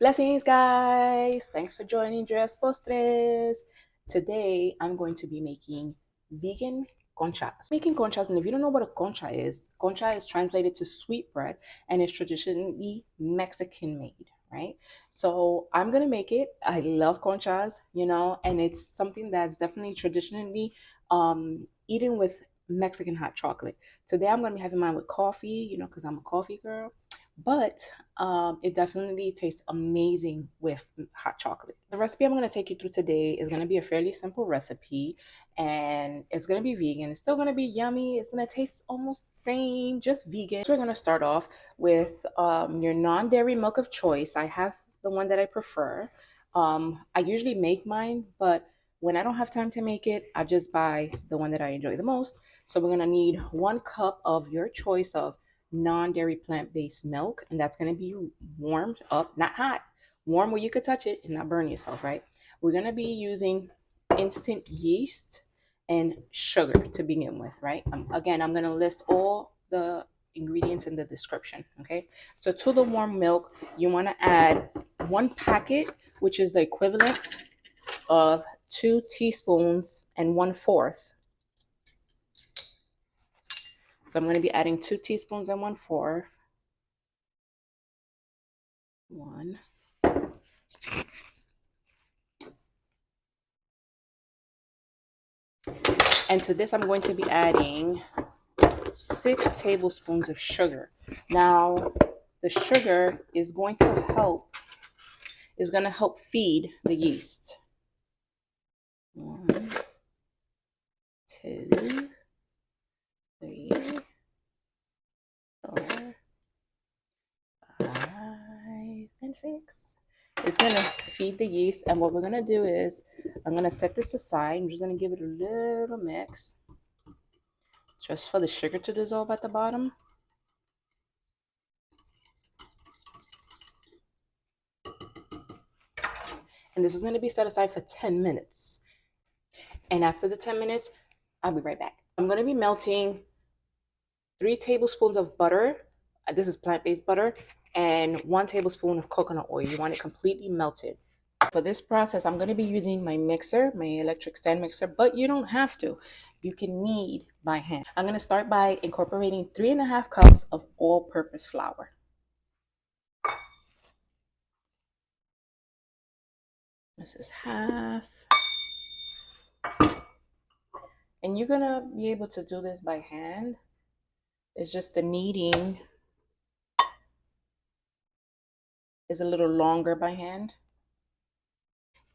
Blessings, guys! Thanks for joining Dress Postres. Today, I'm going to be making vegan conchas. Making conchas, and if you don't know what a concha is translated to sweet bread and is traditionally Mexican made, right? So I'm gonna make it. I love conchas, and it's something that's definitely traditionally eaten with Mexican hot chocolate. Today, I'm gonna be having mine with coffee, because I'm a coffee girl, but it definitely tastes amazing with hot chocolate. The recipe I'm going to take you through today is going to be a fairly simple recipe, and it's going to be vegan. It's still going to be yummy. It's going to taste almost the same, just vegan. So we're going to start off with your non-dairy milk of choice. I have the one that I prefer. I usually make mine, but when I don't have time to make it, I just buy the one that I enjoy the most. So we're going to need 1 cup of your choice of non-dairy plant-based milk, and that's going to be warmed up, not hot, warm where you could touch it and not burn yourself, right? We're going to be using instant yeast and sugar to begin with, right? Again, I'm going to list all the ingredients in the description, okay? So to the warm milk, you want to add 1 packet, which is the equivalent of 2 teaspoons and 1/4. So I'm going to be adding 2 teaspoons and 1/4. One. And to this, I'm going to be adding 6 tablespoons of sugar. Now, the sugar is going to help feed the yeast. 1, 2, 3, 4, 5, and 6. It's going to feed the yeast, and what we're going to do is I'm going to set this aside. I'm just going to give it a little mix just for the sugar to dissolve at the bottom. And this is going to be set aside for 10 minutes. And after the 10 minutes, I'll be right back. I'm going to be melting 3 tablespoons of butter. This is plant-based butter, and 1 tablespoon of coconut oil. You want it completely melted. For this process, I'm going to be using my mixer, my electric stand mixer, but you don't have to. You can knead by hand. I'm going to start by incorporating 3.5 cups of all-purpose flour. This is half. And you're going to be able to do this by hand. It's just the kneading is a little longer by hand.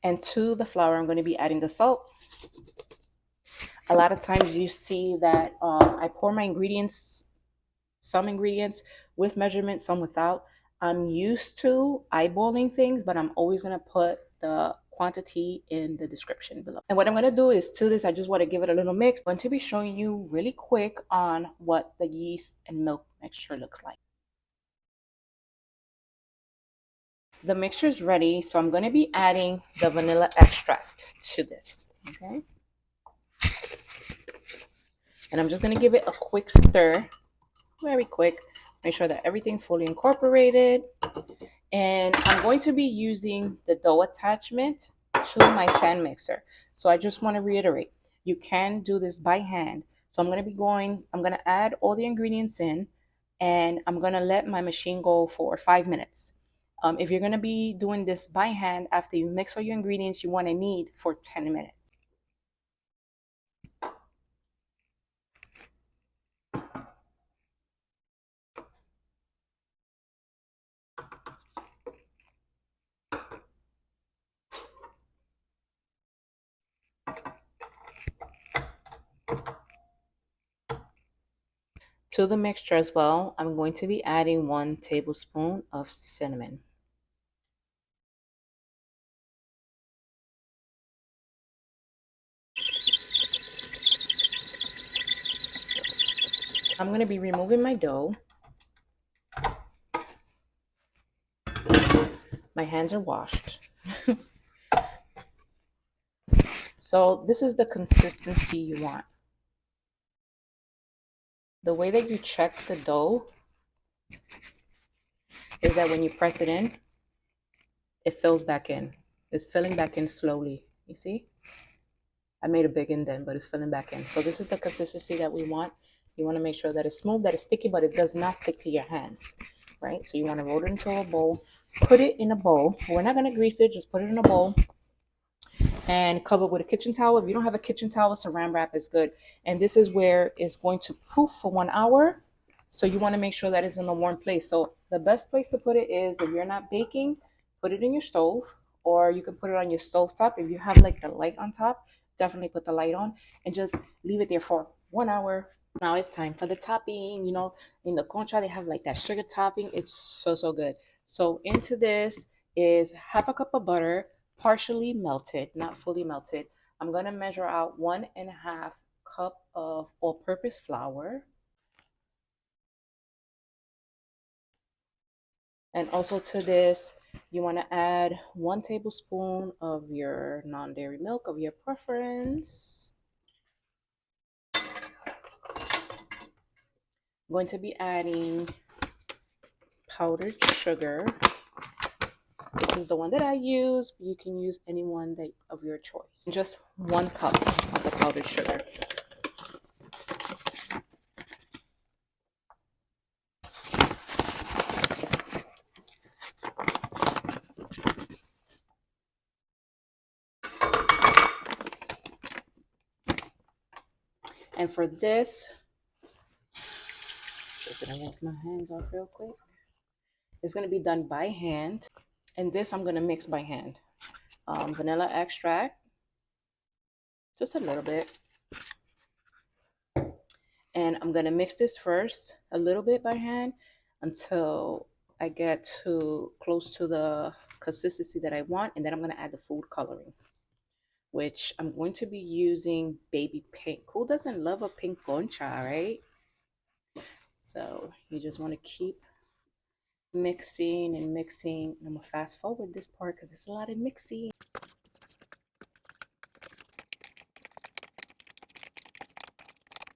And to the flour, I'm going to be adding the salt. A lot of times you see that I pour my ingredients, some ingredients with measurement, some without. I'm used to eyeballing things, but I'm always going to put the quantity in the description below. And what I'm going to do is to this, I just want to give it a little mix. I'm going to be showing you really quick on what the yeast and milk mixture looks like. The mixture is ready, so I'm going to be adding the vanilla extract to this, okay? And I'm just going to give it a quick stir, very quick. Make sure that everything's fully incorporated. And I'm going to be using the dough attachment to my stand mixer. So I just want to reiterate, you can do this by hand. So I'm going to add all the ingredients in, and I'm going to let my machine go for 5 minutes. If you're going to be doing this by hand, after you mix all your ingredients, you want to knead for 10 minutes. To the mixture as well, I'm going to be adding 1 tablespoon of cinnamon. I'm going to be removing my dough. My hands are washed. So this is the consistency you want. The way that you check the dough is that when you press it in, it fills back in. It's filling back in slowly. You see? I made a big indent, but it's filling back in. So this is the consistency that we want. You want to make sure that it's smooth, that it's sticky, but it does not stick to your hands, right? So you want to roll it into a bowl. Put it in a bowl. We're not going to grease it. Just put it in a bowl and cover it with a kitchen towel. If you don't have a kitchen towel, saran wrap is good. And this is where it's going to proof for 1 hour. So you want to make sure that it's in a warm place. So the best place to put it is, if you're not baking, put it in your stove, or you can put it on your stove top. If you have like the light on top, definitely put the light on and just leave it there for 1 hour. Now it's time for the topping. You know, in the concha, they have like that sugar topping. It's so good. So into this is half a cup of butter, partially melted, not fully melted. I'm going to measure out 1.5 cup of all-purpose flour. And also to this, you want to add 1 tablespoon of your non-dairy milk of your preference. I'm going to be adding powdered sugar. This is the one that I use. You can use any one that of your choice. Just 1 cup of the powdered sugar. And for this, I'm gonna rinse my hands off real quick. It's gonna be done by hand. And this I'm gonna mix by hand. Vanilla extract, just a little bit. And I'm gonna mix this first a little bit by hand until I get to close to the consistency that I want. And then I'm gonna add the food coloring, which I'm going to be using baby pink. Who doesn't love a pink concha, right? So you just want to keep mixing and mixing. I'm gonna fast forward this part because it's a lot of mixing.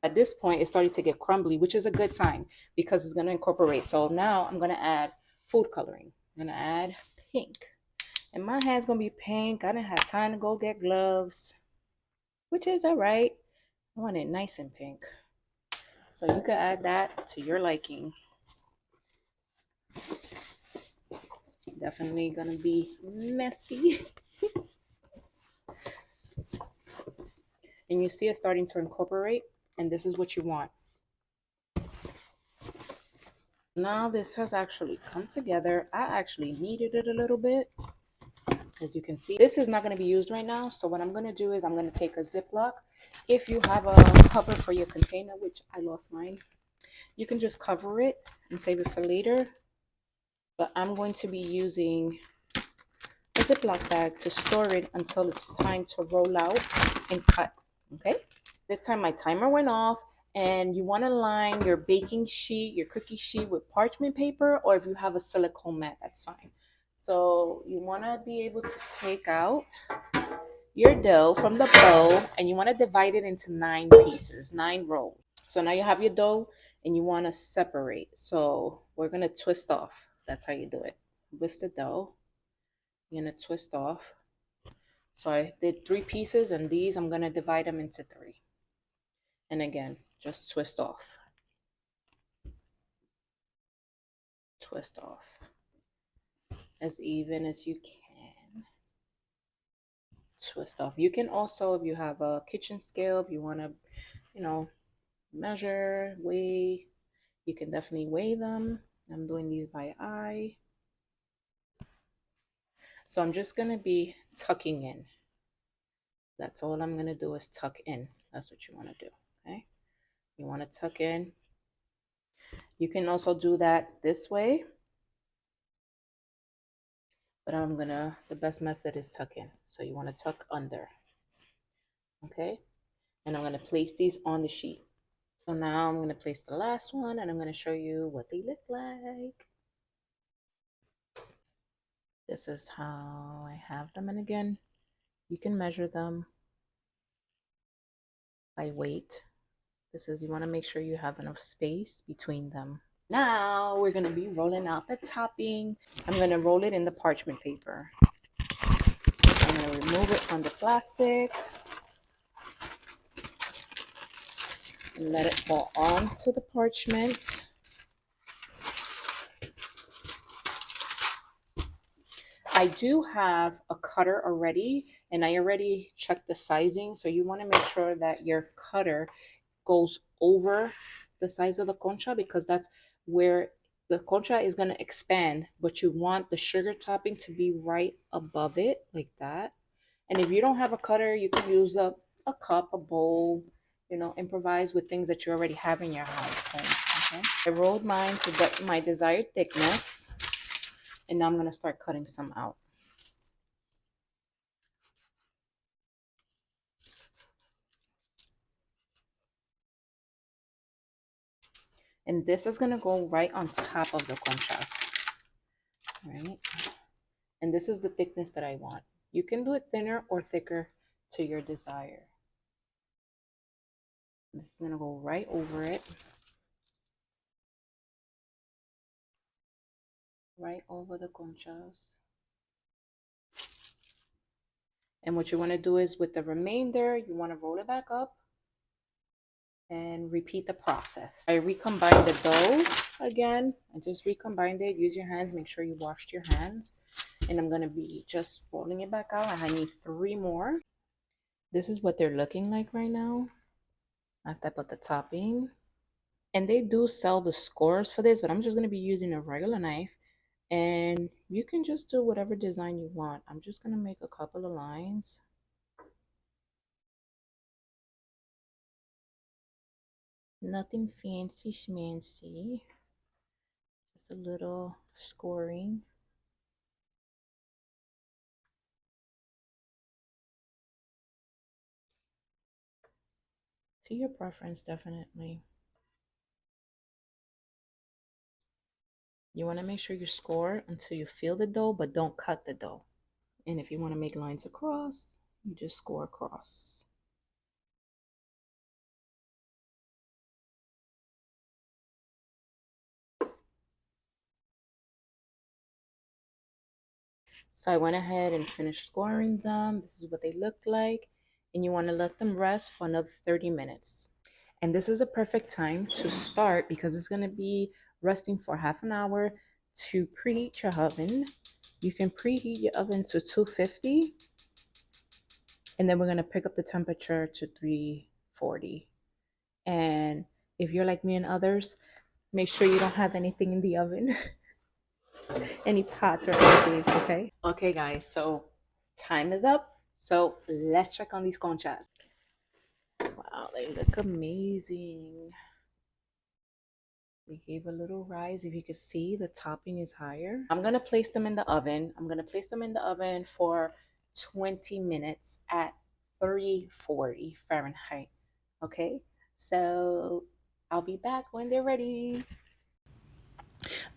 At this point, it's starting to get crumbly, which is a good sign because it's going to incorporate. So now I'm going to add food coloring. I'm going to add pink. And my hand's going to be pink. I didn't have time to go get gloves, which is all right. I want it nice and pink. So you can add that to your liking. Definitely going to be messy. And you see it starting to incorporate. And this is what you want. Now this has actually come together. I actually kneaded it a little bit. As you can see, this is not going to be used right now. So what I'm going to do is I'm going to take a Ziploc. If you have a cover for your container, which I lost mine, you can just cover it and save it for later. But I'm going to be using a Ziploc bag to store it until it's time to roll out and cut. Okay, this time my timer went off. And you want to line your baking sheet, your cookie sheet with parchment paper, or if you have a silicone mat, that's fine. So you want to be able to take out your dough from the bowl and you want to divide it into 9 pieces, 9 rolls. So now you have your dough and you want to separate. So we're going to twist off. That's how you do it. With the dough, you're going to twist off. So I did 3 pieces and these I'm going to divide them into 3. And again, just twist off. Twist off as even as you can. Twist off. You can also, if you have a kitchen scale, if you want to, you know, measure, weigh, you can definitely weigh them. I'm doing these by eye. So I'm just going to be tucking in. That's all I'm going to do is tuck in. That's what you want to do. Okay. You want to tuck in. You can also do that this way. But the best method is tuck in. So you want to tuck under. Okay. And I'm going to place these on the sheet. So now I'm going to place the last one and I'm going to show you what they look like. This is how I have them. And again, you can measure them by weight. This is, you want to make sure you have enough space between them. Now we're going to be rolling out the topping. I'm going to roll it in the parchment paper. I'm going to remove it from the plastic and let it fall onto the parchment. I do have a cutter already, and I already checked the sizing. So you want to make sure that your cutter goes over the size of the concha, because that's where the concha is going to expand, but you want the sugar topping to be right above it, like that. And if you don't have a cutter, you can use a cup, a bowl, improvise with things that you already have in your house. Okay. I rolled mine to get my desired thickness, and now I'm going to start cutting some out. And this is going to go right on top of the conchas, right? And this is the thickness that I want. You can do it thinner or thicker to your desire. This is going to go right over it. Right over the conchas. And what you want to do is with the remainder, you want to roll it back up and repeat the process. I recombined the dough again. I just recombined it. Use your hands. Make sure you washed your hands. And I'm going to be just rolling it back out. I need 3 more. This is what they're looking like right now after I put the topping. And they do sell the scores for this, but I'm just going to be using a regular knife. And you can just do whatever design you want. I'm just going to make a couple of lines. Nothing fancy schmancy. Just a little scoring. To your preference, definitely. You want to make sure you score until you feel the dough, but don't cut the dough. And if you want to make lines across, you just score across. So I went ahead and finished scoring them. This is what they look like. And you want to let them rest for another 30 minutes. And this is a perfect time to start, because it's going to be resting for half an hour, to preheat your oven. You can preheat your oven to 250. And then we're going to pick up the temperature to 340. And if you're like me and others, make sure you don't have anything in the oven, any pots or anything, okay? Okay, guys, so time is up. So let's check on these conchas. Wow, they look amazing. They gave a little rise. If you can see, the topping is higher. I'm going to place them in the oven. I'm going to place them in the oven for 20 minutes at 340 Fahrenheit. Okay, so I'll be back when they're ready.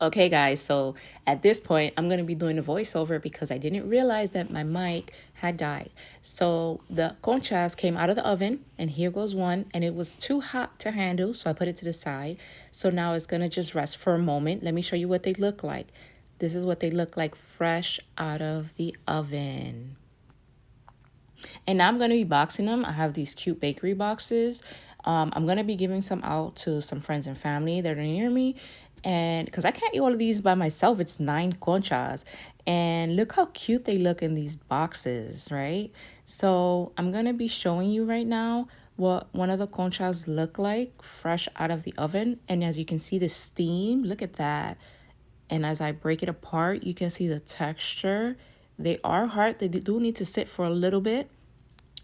Okay, guys, so at this point, I'm going to be doing a voiceover because I didn't realize that my mic had died. So the conchas came out of the oven, and here goes one, and it was too hot to handle, so I put it to the side. So now it's going to just rest for a moment. Let me show you what they look like. This is what they look like fresh out of the oven. And now I'm going to be boxing them. I have these cute bakery boxes. I'm going to be giving some out to some friends and family that are near me. And because I can't eat all of these by myself, it's 9 conchas. And look how cute they look in these boxes, right? So I'm going to be showing you right now what one of the conchas look like fresh out of the oven. And as you can see, the steam, look at that. And as I break it apart, you can see the texture. They are hard. They do need to sit for a little bit.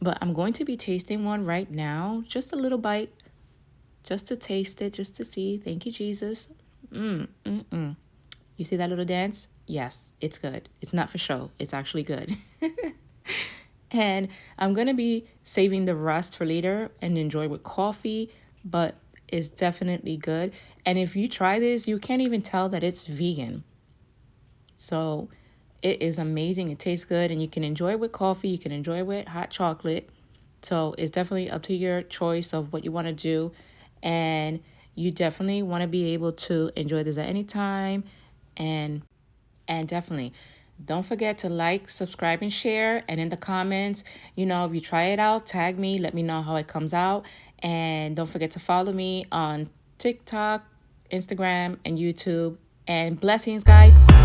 But I'm going to be tasting one right now. Just a little bite. Just to taste it. Just to see. Thank you, Jesus. You see that little dance? Yes, it's good. It's not for show. It's actually good. And I'm going to be saving the rest for later and enjoy with coffee. But it's definitely good. And if you try this, you can't even tell that it's vegan. So it is amazing. It tastes good, and you can enjoy it with coffee. You can enjoy it with hot chocolate. So it's definitely up to your choice of what you want to do. And You definitely want to be able to enjoy this at any time. And definitely don't forget to like, subscribe, and share. And in the comments, if you try it out, tag me, let me know how it comes out. And don't forget to follow me on TikTok, Instagram, and YouTube. And blessings, guys.